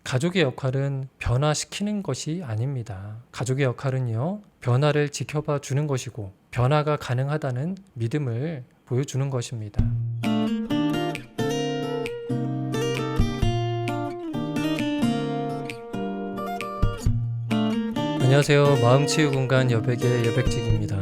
가족의 역할은 변화시키는 것이 아닙니다. 가족의 역할은요, 변화를 지켜봐 주는 것이고 변화가 가능하다는 믿음을 보여주는 것입니다. 안녕하세요. 마음치유공간 여백의 여백직입니다.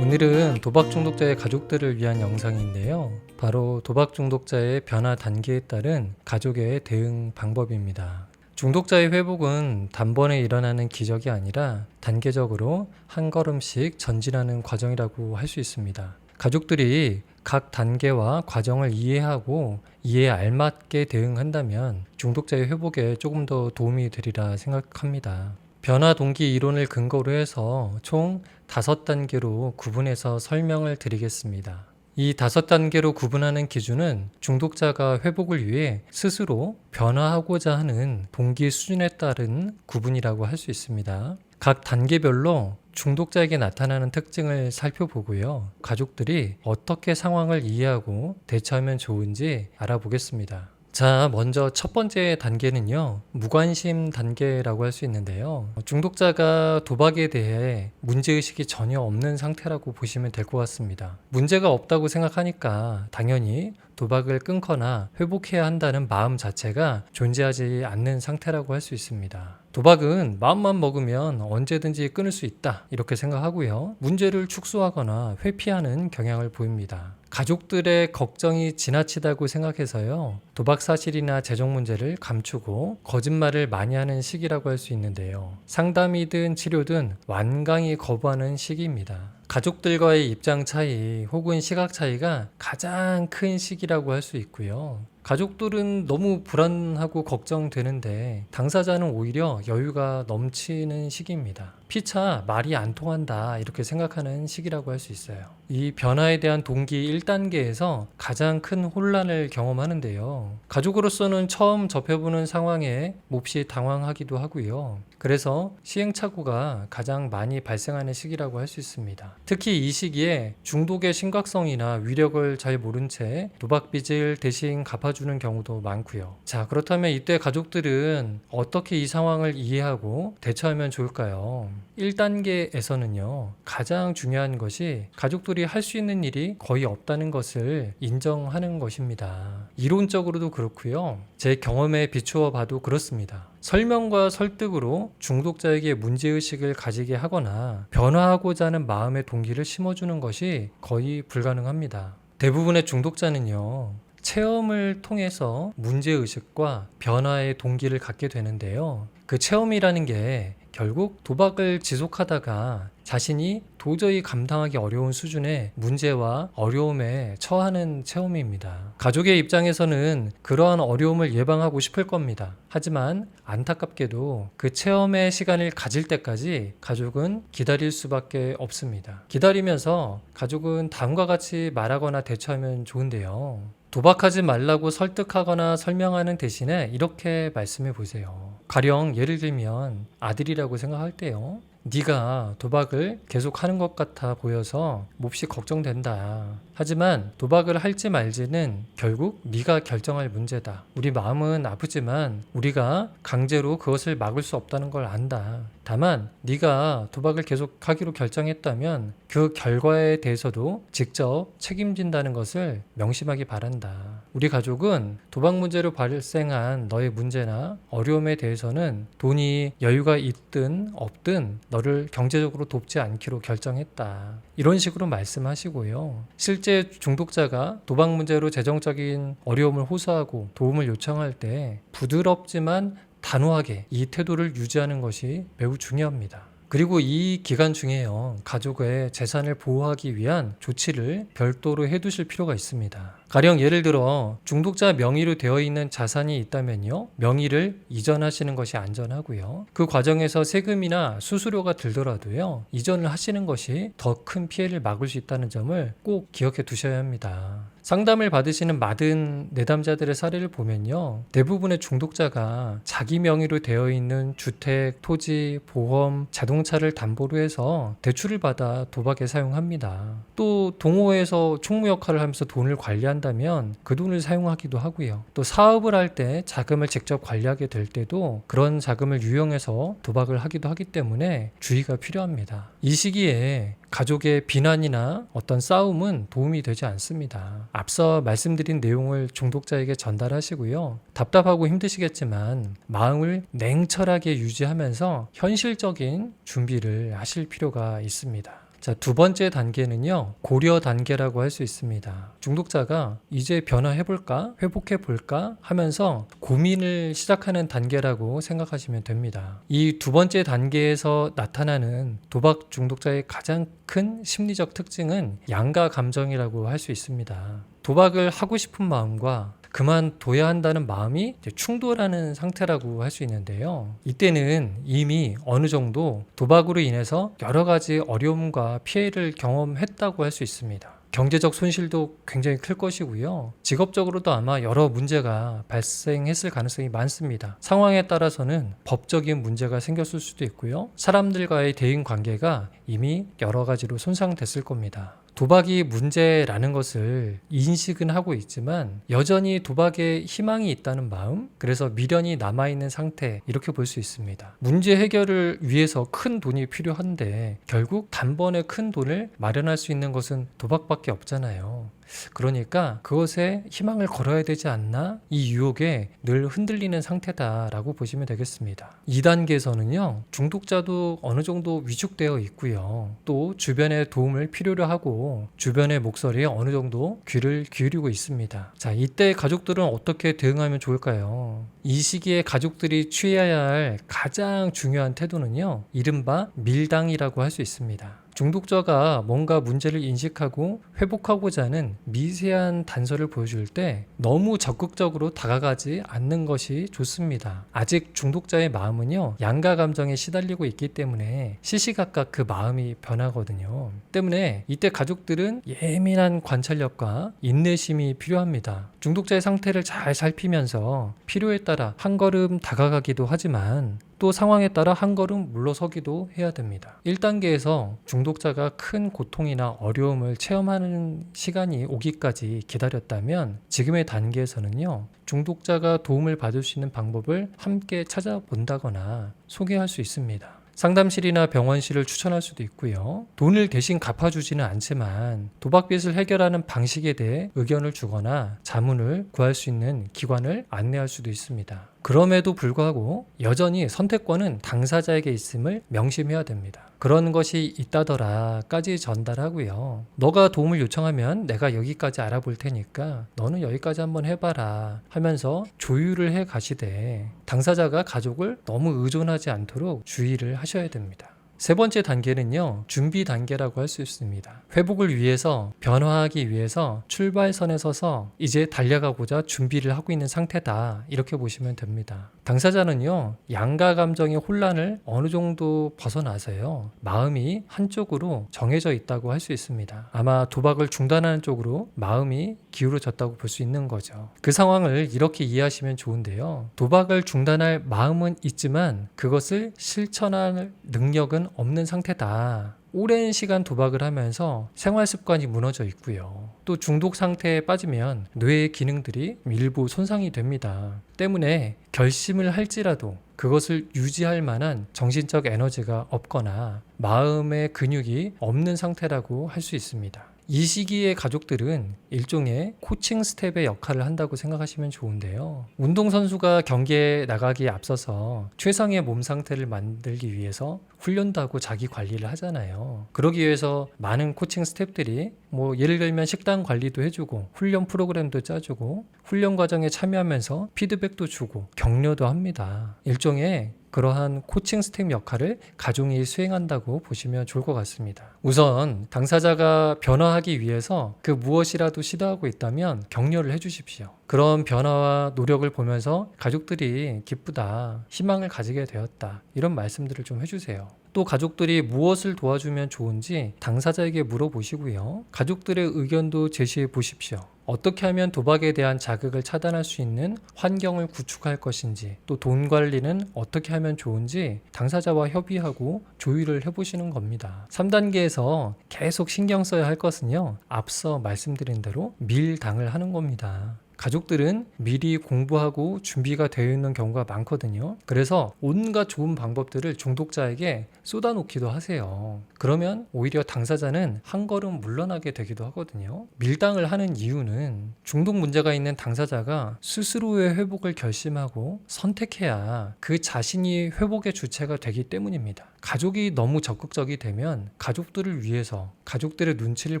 오늘은 도박 중독자의 가족들을 위한 영상인데요. 바로 도박 중독자의 변화 단계에 따른 가족의 대응 방법입니다. 중독자의 회복은 단번에 일어나는 기적이 아니라 단계적으로 한 걸음씩 전진하는 과정이라고 할 수 있습니다. 가족들이 각 단계와 과정을 이해하고 이에 알맞게 대응한다면 중독자의 회복에 조금 더 도움이 되리라 생각합니다. 변화 동기 이론을 근거로 해서 총 5단계로 구분해서 설명을 드리겠습니다. 이 5단계로 구분하는 기준은 중독자가 회복을 위해 스스로 변화하고자 하는 동기 수준에 따른 구분이라고 할 수 있습니다. 각 단계별로 중독자에게 나타나는 특징을 살펴보고요. 가족들이 어떻게 상황을 이해하고 대처하면 좋은지 알아보겠습니다. 자, 먼저 첫 번째 단계는요, 무관심 단계라고 할 수 있는데요. 중독자가 도박에 대해 문제의식이 전혀 없는 상태라고 보시면 될 것 같습니다. 문제가 없다고 생각하니까 당연히 도박을 끊거나 회복해야 한다는 마음 자체가 존재하지 않는 상태라고 할 수 있습니다. 도박은 마음만 먹으면 언제든지 끊을 수 있다, 이렇게 생각하고요. 문제를 축소하거나 회피하는 경향을 보입니다. 가족들의 걱정이 지나치다고 생각해서요, 도박 사실이나 재정 문제를 감추고 거짓말을 많이 하는 시기라고 할 수 있는데요. 상담이든 치료든 완강히 거부하는 시기입니다. 가족들과의 입장 차이 혹은 시각 차이가 가장 큰 시기라고 할 수 있고요. 가족들은 너무 불안하고 걱정되는데 당사자는 오히려 여유가 넘치는 시기입니다. 피차 말이 안 통한다, 이렇게 생각하는 시기라고 할 수 있어요. 이 변화에 대한 동기 1단계에서 가장 큰 혼란을 경험하는데요. 가족으로서는 처음 접해보는 상황에 몹시 당황하기도 하고요. 그래서 시행착오가 가장 많이 발생하는 시기라고 할 수 있습니다. 특히 이 시기에 중독의 심각성이나 위력을 잘 모른 채 도박 빚을 대신 갚아주는 경우도 많고요. 자, 그렇다면 이때 가족들은 어떻게 이 상황을 이해하고 대처하면 좋을까요? 1단계에서는요, 가장 중요한 것이 가족들이 할 수 있는 일이 거의 없다는 것을 인정하는 것입니다. 이론적으로도 그렇고요. 제 경험에 비추어 봐도 그렇습니다. 설명과 설득으로 중독자에게 문제의식을 가지게 하거나 변화하고자 하는 마음의 동기를 심어주는 것이 거의 불가능합니다. 대부분의 중독자는요, 체험을 통해서 문제의식과 변화의 동기를 갖게 되는데요. 그 체험이라는 게 결국 도박을 지속하다가 자신이 도저히 감당하기 어려운 수준의 문제와 어려움에 처하는 체험입니다. 가족의 입장에서는 그러한 어려움을 예방하고 싶을 겁니다. 하지만 안타깝게도 그 체험의 시간을 가질 때까지 가족은 기다릴 수밖에 없습니다. 기다리면서 가족은 다음과 같이 말하거나 대처하면 좋은데요. 도박하지 말라고 설득하거나 설명하는 대신에 이렇게 말씀해 보세요. 가령 예를 들면 아들이라고 생각할 때요, 네가 도박을 계속 하는 것 같아 보여서 몹시 걱정된다. 하지만 도박을 할지 말지는 결국 네가 결정할 문제다. 우리 마음은 아프지만 우리가 강제로 그것을 막을 수 없다는 걸 안다. 다만 네가 도박을 계속하기로 결정했다면 그 결과에 대해서도 직접 책임진다는 것을 명심하기 바란다. 우리 가족은 도박 문제로 발생한 너의 문제나 어려움에 대해서는 돈이 여유가 있든 없든 너를 경제적으로 돕지 않기로 결정했다. 이런 식으로 말씀하시고요. 실제 중독자가 도박 문제로 재정적인 어려움을 호소하고 도움을 요청할 때 부드럽지만 단호하게 이 태도를 유지하는 것이 매우 중요합니다. 그리고 이 기간 중에요, 가족의 재산을 보호하기 위한 조치를 별도로 해두실 필요가 있습니다. 가령 예를 들어 중독자 명의로 되어 있는 자산이 있다면요, 명의를 이전하시는 것이 안전하고요. 그 과정에서 세금이나 수수료가 들더라도요, 이전을 하시는 것이 더 큰 피해를 막을 수 있다는 점을 꼭 기억해 두셔야 합니다. 상담을 받으시는 많은 내담자들의 사례를 보면요, 대부분의 중독자가 자기 명의로 되어 있는 주택, 토지, 보험, 자동차를 담보로 해서 대출을 받아 도박에 사용합니다. 또 동호회에서 총무 역할을 하면서 돈을 관리한다면 그 돈을 사용하기도 하고요. 또 사업을 할 때 자금을 직접 관리하게 될 때도 그런 자금을 유용해서 도박을 하기도 하기 때문에 주의가 필요합니다. 이 시기에 가족의 비난이나 어떤 싸움은 도움이 되지 않습니다. 앞서 말씀드린 내용을 중독자에게 전달하시고요. 답답하고 힘드시겠지만 마음을 냉철하게 유지하면서 현실적인 준비를 하실 필요가 있습니다. 자, 두 번째 단계는요, 고려 단계라고 할 수 있습니다. 중독자가 이제 변화해볼까? 회복해볼까? 하면서 고민을 시작하는 단계라고 생각하시면 됩니다. 이 두 번째 단계에서 나타나는 도박 중독자의 가장 큰 심리적 특징은 양가 감정이라고 할 수 있습니다. 도박을 하고 싶은 마음과 그만둬야 한다는 마음이 충돌하는 상태라고 할 수 있는데요. 이때는 이미 어느 정도 도박으로 인해서 여러 가지 어려움과 피해를 경험했다고 할 수 있습니다. 경제적 손실도 굉장히 클 것이고요. 직업적으로도 아마 여러 문제가 발생했을 가능성이 많습니다. 상황에 따라서는 법적인 문제가 생겼을 수도 있고요. 사람들과의 대인 관계가 이미 여러 가지로 손상됐을 겁니다. 도박이 문제라는 것을 인식은 하고 있지만 여전히 도박에 희망이 있다는 마음, 그래서 미련이 남아있는 상태, 이렇게 볼 수 있습니다. 문제 해결을 위해서 큰 돈이 필요한데 결국 단번에 큰 돈을 마련할 수 있는 것은 도박밖에 없잖아요. 그러니까 그것에 희망을 걸어야 되지 않나? 이 유혹에 늘 흔들리는 상태다라고 보시면 되겠습니다. 2단계에서는요, 중독자도 어느 정도 위축되어 있고요. 또 주변의 도움을 필요로 하고 주변의 목소리에 어느 정도 귀를 기울이고 있습니다. 자, 이때 가족들은 어떻게 대응하면 좋을까요? 이 시기에 가족들이 취해야 할 가장 중요한 태도는요, 이른바 밀당이라고 할 수 있습니다. 중독자가 뭔가 문제를 인식하고 회복하고자 하는 미세한 단서를 보여줄 때 너무 적극적으로 다가가지 않는 것이 좋습니다. 아직 중독자의 마음은요, 양가 감정에 시달리고 있기 때문에 시시각각 그 마음이 변하거든요. 때문에 이때 가족들은 예민한 관찰력과 인내심이 필요합니다. 중독자의 상태를 잘 살피면서 필요에 따라 한 걸음 다가가기도 하지만 또 상황에 따라 한 걸음 물러서기도 해야 됩니다. 1단계에서 중독자가 큰 고통이나 어려움을 체험하는 시간이 오기까지 기다렸다면 지금의 단계에서는요, 중독자가 도움을 받을 수 있는 방법을 함께 찾아본다거나 소개할 수 있습니다. 상담실이나 병원실을 추천할 수도 있고요. 돈을 대신 갚아주지는 않지만 도박빚을 해결하는 방식에 대해 의견을 주거나 자문을 구할 수 있는 기관을 안내할 수도 있습니다. 그럼에도 불구하고 여전히 선택권은 당사자에게 있음을 명심해야 됩니다. 그런 것이 있다더라까지 전달하고요. 너가 도움을 요청하면 내가 여기까지 알아볼 테니까 너는 여기까지 한번 해봐라 하면서 조율을 해 가시되 당사자가 가족을 너무 의존하지 않도록 주의를 하셔야 됩니다. 세 번째 단계는요, 준비 단계라고 할 수 있습니다. 회복을 위해서, 변화하기 위해서 출발선에 서서 이제 달려가고자 준비를 하고 있는 상태다, 이렇게 보시면 됩니다. 당사자는요, 양가 감정의 혼란을 어느 정도 벗어나서요, 마음이 한쪽으로 정해져 있다고 할 수 있습니다. 아마 도박을 중단하는 쪽으로 마음이 기울어졌다고 볼 수 있는 거죠. 그 상황을 이렇게 이해하시면 좋은데요, 도박을 중단할 마음은 있지만 그것을 실천할 능력은 없는 상태다. 오랜 시간 도박을 하면서 생활 습관이 무너져 있고요. 또 중독 상태에 빠지면 뇌의 기능들이 일부 손상이 됩니다. 때문에 결심을 할지라도 그것을 유지할 만한 정신적 에너지가 없거나 마음의 근육이 없는 상태라고 할 수 있습니다. 이 시기의 가족들은 일종의 코칭 스텝의 역할을 한다고 생각하시면 좋은데요. 운동선수가 경기에 나가기에 앞서서 최상의 몸 상태를 만들기 위해서 훈련도 하고 자기 관리를 하잖아요. 그러기 위해서 많은 코칭 스텝들이 예를 들면 식단 관리도 해주고 훈련 프로그램도 짜주고 훈련 과정에 참여하면서 피드백도 주고 격려도 합니다. 일종의 그러한 코칭 스텝 역할을 가족이 수행한다고 보시면 좋을 것 같습니다. 우선 당사자가 변화하기 위해서 그 무엇이라도 시도하고 있다면 격려를 해주십시오. 그런 변화와 노력을 보면서 가족들이 기쁘다, 희망을 가지게 되었다, 이런 말씀들을 좀 해주세요. 또 가족들이 무엇을 도와주면 좋은지 당사자에게 물어보시고요. 가족들의 의견도 제시해 보십시오. 어떻게 하면 도박에 대한 자극을 차단할 수 있는 환경을 구축할 것인지, 또 돈 관리는 어떻게 하면 좋은지 당사자와 협의하고 조율을 해보시는 겁니다. 3단계에서 계속 신경 써야 할 것은요, 앞서 말씀드린 대로 밀당을 하는 겁니다. 가족들은 미리 공부하고 준비가 되어 있는 경우가 많거든요. 그래서 온갖 좋은 방법들을 중독자에게 쏟아놓기도 하세요. 그러면 오히려 당사자는 한 걸음 물러나게 되기도 하거든요. 밀당을 하는 이유는 중독 문제가 있는 당사자가 스스로의 회복을 결심하고 선택해야 그 자신이 회복의 주체가 되기 때문입니다. 가족이 너무 적극적이 되면 가족들을 위해서, 가족들의 눈치를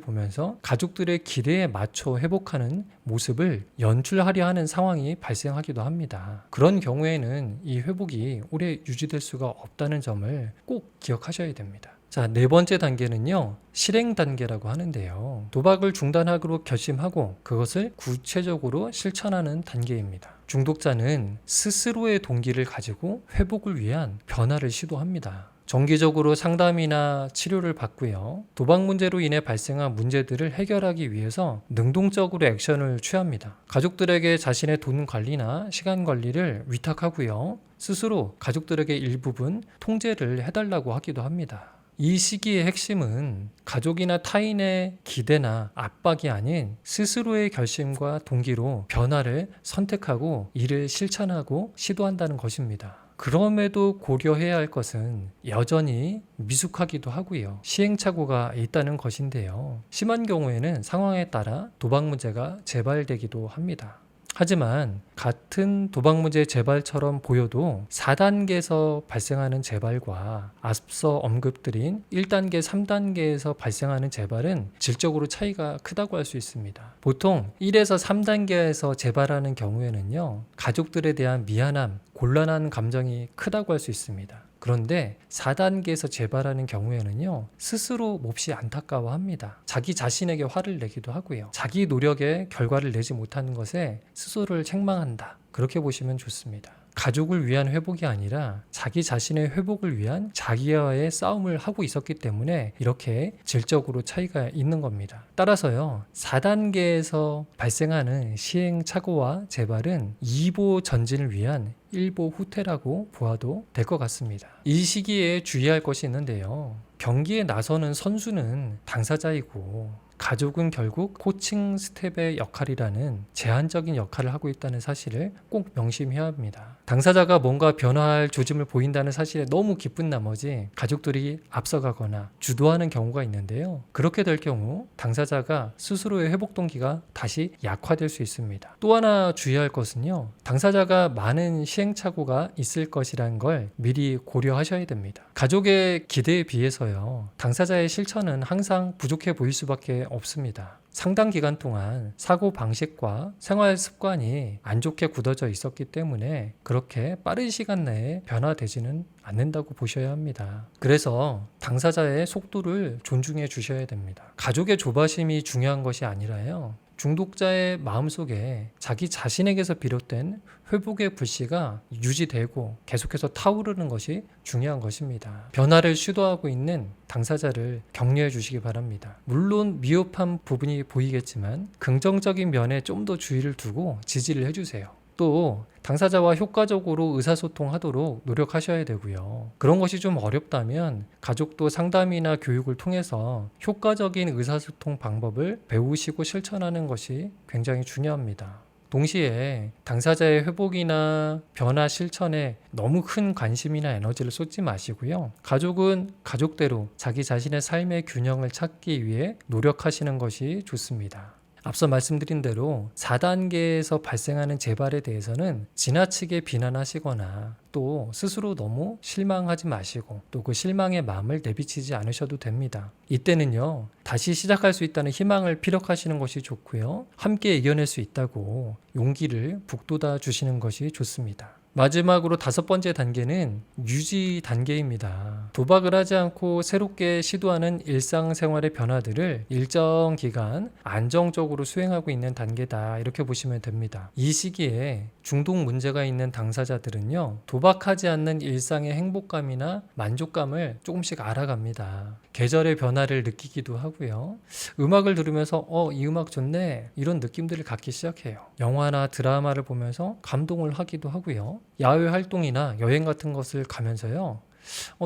보면서 가족들의 기대에 맞춰 회복하는 모습을 연출하려 하는 상황이 발생하기도 합니다. 그런 경우에는 이 회복이 오래 유지될 수가 없다는 점을 꼭 기억하셔야 됩니다. 자, 네 번째 단계는요, 실행 단계라고 하는데요. 도박을 중단하기로 결심하고 그것을 구체적으로 실천하는 단계입니다. 중독자는 스스로의 동기를 가지고 회복을 위한 변화를 시도합니다. 정기적으로 상담이나 치료를 받고요. 도박 문제로 인해 발생한 문제들을 해결하기 위해서 능동적으로 액션을 취합니다. 가족들에게 자신의 돈 관리나 시간 관리를 위탁하고요. 스스로 가족들에게 일부분 통제를 해달라고 하기도 합니다. 이 시기의 핵심은 가족이나 타인의 기대나 압박이 아닌 스스로의 결심과 동기로 변화를 선택하고 이를 실천하고 시도한다는 것입니다. 그럼에도 고려해야 할 것은 여전히 미숙하기도 하고요. 시행착오가 있다는 것인데요. 심한 경우에는 상황에 따라 도박 문제가 재발되기도 합니다. 하지만 같은 도박 문제 재발처럼 보여도 4단계에서 발생하는 재발과 앞서 언급드린 1단계, 3단계에서 발생하는 재발은 질적으로 차이가 크다고 할 수 있습니다. 보통 1에서 3단계에서 재발하는 경우에는요, 가족들에 대한 미안함, 곤란한 감정이 크다고 할 수 있습니다. 그런데 4단계에서 재발하는 경우에는요, 스스로 몹시 안타까워합니다. 자기 자신에게 화를 내기도 하고요. 자기 노력에 결과를 내지 못하는 것에 스스로를 책망한다. 그렇게 보시면 좋습니다. 가족을 위한 회복이 아니라 자기 자신의 회복을 위한 자기와의 싸움을 하고 있었기 때문에 이렇게 질적으로 차이가 있는 겁니다. 따라서요, 4단계에서 발생하는 시행착오와 재발은 2보 전진을 위한 1보 후퇴라고 보아도 될 것 같습니다. 이 시기에 주의할 것이 있는데요. 경기에 나서는 선수는 당사자이고 가족은 결국 코칭 스텝의 역할이라는 제한적인 역할을 하고 있다는 사실을 꼭 명심해야 합니다. 당사자가 뭔가 변화할 조짐을 보인다는 사실에 너무 기쁜 나머지 가족들이 앞서가거나 주도하는 경우가 있는데요. 그렇게 될 경우 당사자가 스스로의 회복 동기가 다시 약화될 수 있습니다. 또 하나 주의할 것은요, 당사자가 많은 시행착오가 있을 것이라는 걸 미리 고려하셔야 됩니다. 가족의 기대에 비해서요, 당사자의 실천은 항상 부족해 보일 수밖에 없습니다. 상당 기간 동안 사고 방식과 생활 습관이 안 좋게 굳어져 있었기 때문에 그렇게 빠른 시간 내에 변화되지는 않는다고 보셔야 합니다. 그래서 당사자의 속도를 존중해 주셔야 됩니다. 가족의 조바심이 중요한 것이 아니라요, 중독자의 마음속에 자기 자신에게서 비롯된 회복의 불씨가 유지되고 계속해서 타오르는 것이 중요한 것입니다. 변화를 시도하고 있는 당사자를 격려해 주시기 바랍니다. 물론 미흡한 부분이 보이겠지만 긍정적인 면에 좀 더 주의를 두고 지지를 해주세요. 또 당사자와 효과적으로 의사소통하도록 노력하셔야 되고요. 그런 것이 좀 어렵다면 가족도 상담이나 교육을 통해서 효과적인 의사소통 방법을 배우시고 실천하는 것이 굉장히 중요합니다. 동시에 당사자의 회복이나 변화 실천에 너무 큰 관심이나 에너지를 쏟지 마시고요. 가족은 가족대로 자기 자신의 삶의 균형을 찾기 위해 노력하시는 것이 좋습니다. 앞서 말씀드린 대로 4단계에서 발생하는 재발에 대해서는 지나치게 비난하시거나 또 스스로 너무 실망하지 마시고 또 그 실망의 마음을 내비치지 않으셔도 됩니다. 이때는요, 다시 시작할 수 있다는 희망을 피력하시는 것이 좋고요. 함께 이겨낼 수 있다고 용기를 북돋아 주시는 것이 좋습니다. 마지막으로 5번째 단계는 유지 단계입니다. 도박을 하지 않고 새롭게 시도하는 일상생활의 변화들을 일정 기간 안정적으로 수행하고 있는 단계다, 이렇게 보시면 됩니다. 이 시기에 중독 문제가 있는 당사자들은요, 도박하지 않는 일상의 행복감이나 만족감을 조금씩 알아갑니다. 계절의 변화를 느끼기도 하고요. 음악을 들으면서 이 음악 좋네, 이런 느낌들을 갖기 시작해요. 영화나 드라마를 보면서 감동을 하기도 하고요. 야외 활동이나 여행 같은 것을 가면서요,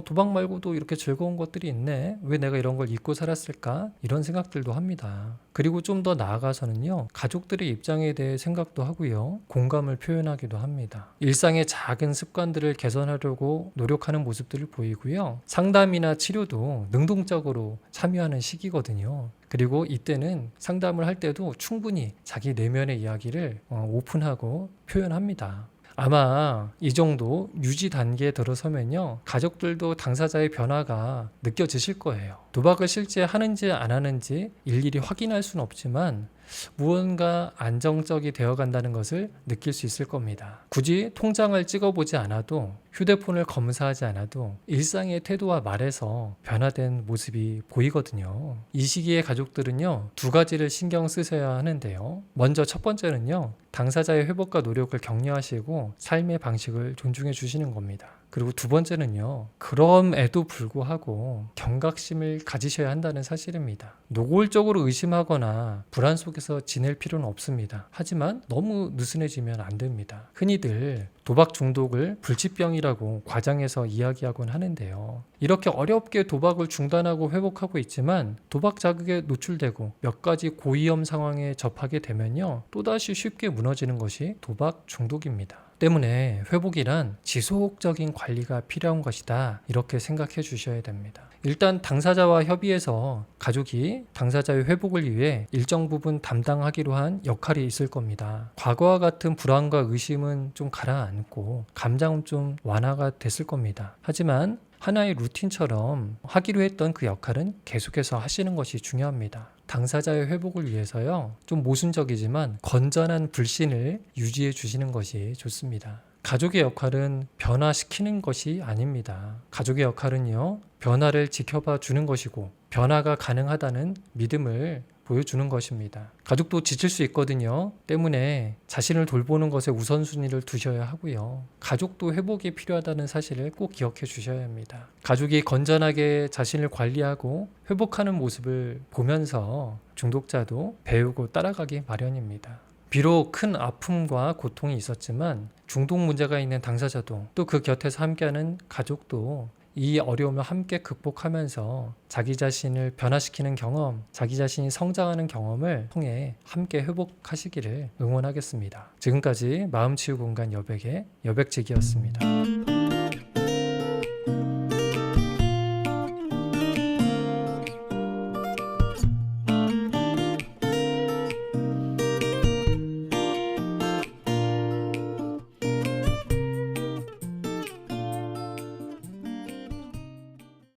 도박 말고도 이렇게 즐거운 것들이 있네, 왜 내가 이런 걸 잊고 살았을까, 이런 생각들도 합니다. 그리고 좀 더 나아가서는요, 가족들의 입장에 대해 생각도 하고요, 공감을 표현하기도 합니다. 일상의 작은 습관들을 개선하려고 노력하는 모습들을 보이고요, 상담이나 치료도 능동적으로 참여하는 시기거든요. 그리고 이때는 상담을 할 때도 충분히 자기 내면의 이야기를 오픈하고 표현합니다. 아마 이 정도 유지 단계에 들어서면요, 가족들도 당사자의 변화가 느껴지실 거예요. 도박을 실제 하는지 안 하는지 일일이 확인할 수는 없지만 무언가 안정적이 되어 간다는 것을 느낄 수 있을 겁니다. 굳이 통장을 찍어보지 않아도, 휴대폰을 검사하지 않아도 일상의 태도와 말에서 변화된 모습이 보이거든요. 이 시기에 가족들은요, 2가지를 신경 쓰셔야 하는데요. 먼저 첫 번째는요, 당사자의 회복과 노력을 격려하시고 삶의 방식을 존중해 주시는 겁니다. 그리고 2번째는요, 그럼에도 불구하고 경각심을 가지셔야 한다는 사실입니다. 노골적으로 의심하거나 불안 속에서 지낼 필요는 없습니다. 하지만 너무 느슨해지면 안 됩니다. 흔히들 도박 중독을 불치병이라고 과장해서 이야기하곤 하는데요. 이렇게 어렵게 도박을 중단하고 회복하고 있지만 도박 자극에 노출되고 몇 가지 고위험 상황에 접하게 되면요, 또다시 쉽게 무너지는 것이 도박 중독입니다. 때문에 회복이란 지속적인 관리가 필요한 것이다, 이렇게 생각해 주셔야 됩니다. 일단 당사자와 협의해서 가족이 당사자의 회복을 위해 일정 부분 담당하기로 한 역할이 있을 겁니다. 과거와 같은 불안과 의심은 좀 가라앉고 감정은 좀 완화가 됐을 겁니다. 하지만 하나의 루틴처럼 하기로 했던 그 역할은 계속해서 하시는 것이 중요합니다. 당사자의 회복을 위해서요, 좀 모순적이지만 건전한 불신을 유지해 주시는 것이 좋습니다. 가족의 역할은 변화시키는 것이 아닙니다. 가족의 역할은요, 변화를 지켜봐 주는 것이고 변화가 가능하다는 믿음을 보여주는 것입니다. 가족도 지칠 수 있거든요. 때문에 자신을 돌보는 것에 우선순위를 두셔야 하고요. 가족도 회복이 필요하다는 사실을 꼭 기억해 주셔야 합니다. 가족이 건전하게 자신을 관리하고 회복하는 모습을 보면서 중독자도 배우고 따라가기 마련입니다. 비록 큰 아픔과 고통이 있었지만 중독 문제가 있는 당사자도, 또 그 곁에서 함께하는 가족도 이 어려움을 함께 극복하면서 자기 자신을 변화시키는 경험, 자기 자신이 성장하는 경험을 통해 함께 회복하시기를 응원하겠습니다. 지금까지 마음치유 공간 여백의 여백직이었습니다.